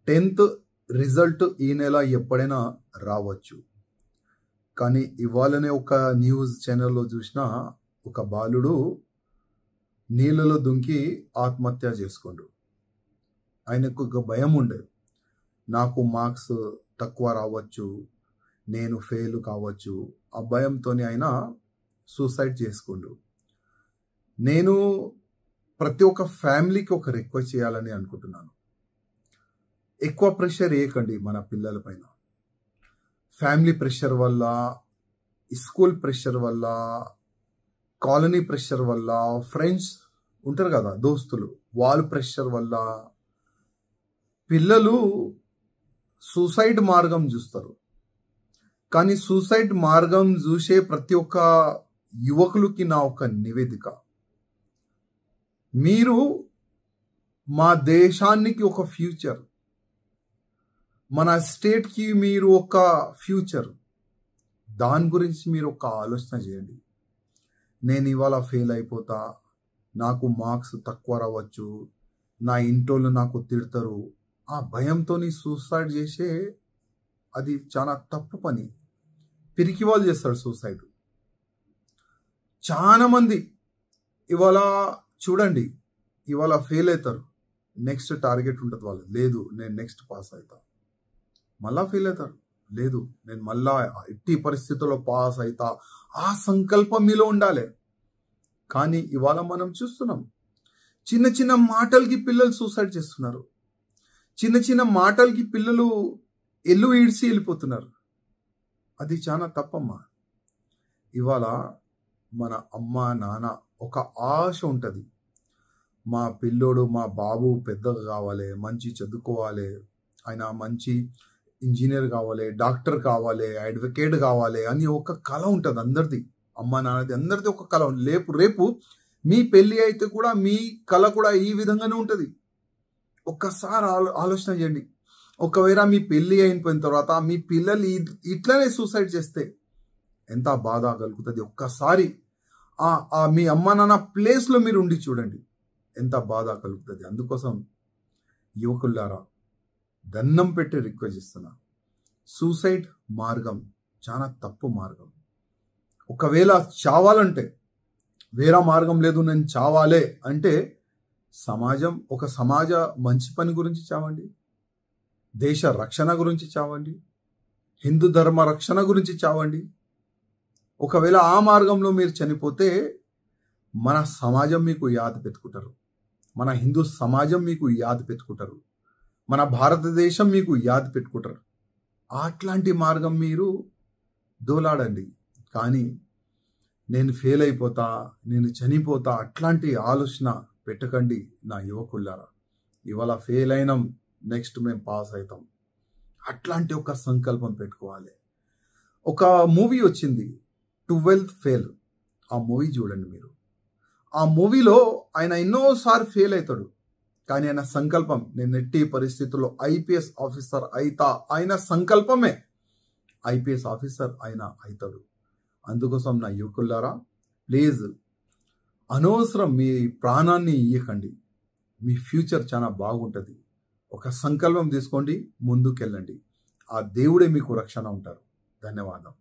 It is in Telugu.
10th రిజల్ట్ ఈ నెల ఎప్పుడైనా రావచ్చు. కానీ ఇవాళనే ఒక న్యూస్ ఛానల్లో చూసిన ఒక బాలుడు నీళ్ళలో దుంకి ఆత్మహత్య చేసుకుండు. ఆయనకు ఒక భయం ఉండే, నాకు మార్క్స్ తక్కువ రావచ్చు, నేను ఫెయిల్ కావచ్చు. ఆ భయంతో ఆయన సూసైడ్ చేసుకుండు. నేను ప్రతి ఒక్క ఫ్యామిలీకి ఒక రిక్వెస్ట్ చేయాలని అనుకుంటున్నాను. ఎక్కువ ప్రెషర్ వేయకండి మన పిల్లల పైన. ఫ్యామిలీ ప్రెషర్ వల్ల, స్కూల్ ప్రెషర్ వల్ల, కాలనీ ప్రెషర్ వల్ల, ఫ్రెండ్స్ ఉంటారు కదా దోస్తులు, వాళ్ళ ప్రెషర్ వల్ల పిల్లలు సూసైడ్ మార్గం చూస్తారు. కానీ సూసైడ్ మార్గం చూసే ప్రతి ఒక్క యువకులకి నా ఒక నివేదిక, మీరు మా దేశానికి ఒక ఫ్యూచర్, మన స్టేట్కి మీరు ఒక ఫ్యూచర్, దాని గురించి మీరు ఒక ఆలోచన చేయండి. నేను ఇవాళ ఫెయిల్ అయిపోతా, నాకు మార్క్స్ తక్కువ రావచ్చు, నా ఇంటోళ్ళు నాకు తిడతారు, ఆ భయంతో సూసైడ్ చేసే అది చాలా తప్పు పని. పిరికి వాళ్ళు చేస్తారు సూసైడ్. చాలా మంది ఇవాళ చూడండి, ఇవాళ ఫెయిల్ అవుతారు, నెక్స్ట్ టార్గెట్ ఉంటుంది వాళ్ళు, లేదు నేను నెక్స్ట్ పాస్ అవుతా. మళ్ళా ఫెయిల్ అవుతారు, లేదు నేను మళ్ళా ఎట్టి పరిస్థితుల్లో పాస్ అవుతా. ఆ సంకల్పం మీలో ఉండాలి. కానీ ఇవాళ మనం చూస్తున్నాం, చిన్న చిన్న మాటలకి పిల్లలు సూసైడ్ చేస్తున్నారు. చిన్న చిన్న మాటలకి పిల్లలు ఎల్లు ఈడ్చి వెళ్ళిపోతున్నారు. అది చాలా తప్పమ్మా. ఇవాళ మన అమ్మ నాన్న ఒక ఆశ ఉంటుంది, మా పిల్లోడు మా బాబు పెద్దగా కావాలి, మంచి చదువుకోవాలి, ఆయన మంచి ఇంజనీర్ కావాలి, డాక్టర్ కావాలి, అడ్వకేట్ కావాలి అని ఒక కళ ఉంటుంది అందరిది. అమ్మ నాన్నది అందరిది ఒక కళ. రేపు మీ పెళ్ళి అయితే కూడా మీ కళ కూడా ఈ విధంగానే ఉంటుంది. ఒక్కసారి ఆలోచన చేయండి. ఒకవేళ మీ పెళ్ళి అయిపోయిన తర్వాత మీ పిల్లలు ఇట్లనే సూసైడ్ చేస్తే ఎంత బాధ కలుగుతుంది. ఒక్కసారి మీ అమ్మ నాన్న ప్లేస్లో మీరు ఉండి చూడండి, ఎంత బాధ కలుగుతుంది. అందుకోసం యువకులారా దండం పెట్టి రిక్వెస్ట్ చేస్తున్నా, సూసైడ్ మార్గం చాలా తప్పు మార్గం. ఒకవేళ చావాలంటే, వేరే మార్గం లేదు నేను చావాలే అంటే, సమాజ మంచి పని గురించి చావండి, దేశ రక్షణ గురించి చావండి, హిందూ ధర్మ రక్షణ గురించి చావండి. ఒకవేళ ఆ మార్గంలో మీరు చనిపోతే మన సమాజం మీకు యాద పెట్టుకుంటారు, మన హిందూ సమాజం మీకు యాద పెట్టుకుంటారు, మన భారతదేశం మీకు యాద పెట్టుకుంటారు. అట్లాంటి మార్గం మీరు దోలాడండి. కానీ నేను ఫెయిల్ అయిపోతా, నేను చనిపోతా, అట్లాంటి ఆలోచన పెట్టకండి నా యువకులారా. ఇవాళ ఫెయిల్ అయినాం, నెక్స్ట్ మేము పాస్ అవుతాం, అట్లాంటి ఒక సంకల్పం పెట్టుకోవాలి. ఒక మూవీ వచ్చింది 12th ఫెయిల్, ఆ మూవీ చూడండి మీరు. ఆ మూవీలో ఆయన ఎన్నోసార్లు ఫెయిల్ అవుతాడు, కానీ ఆయన సంకల్పం, నేను ఎట్టి పరిస్థితుల్లో ఐపీఎస్ ఆఫీసర్ అయితా, ఆయన సంకల్పమే ఐపీఎస్ ఆఫీసర్ ఆయన అవుతాడు. అందుకోసం నా యువకులారా ప్లీజ్ అనవసరం మీ ప్రాణాన్ని ఇయ్యకండి. మీ ఫ్యూచర్ చాలా బాగుంటుంది. ఒక సంకల్పం తీసుకోండి, ముందుకెళ్ళండి. ఆ దేవుడే మీకు రక్షణ ఉంటారు. ధన్యవాదం.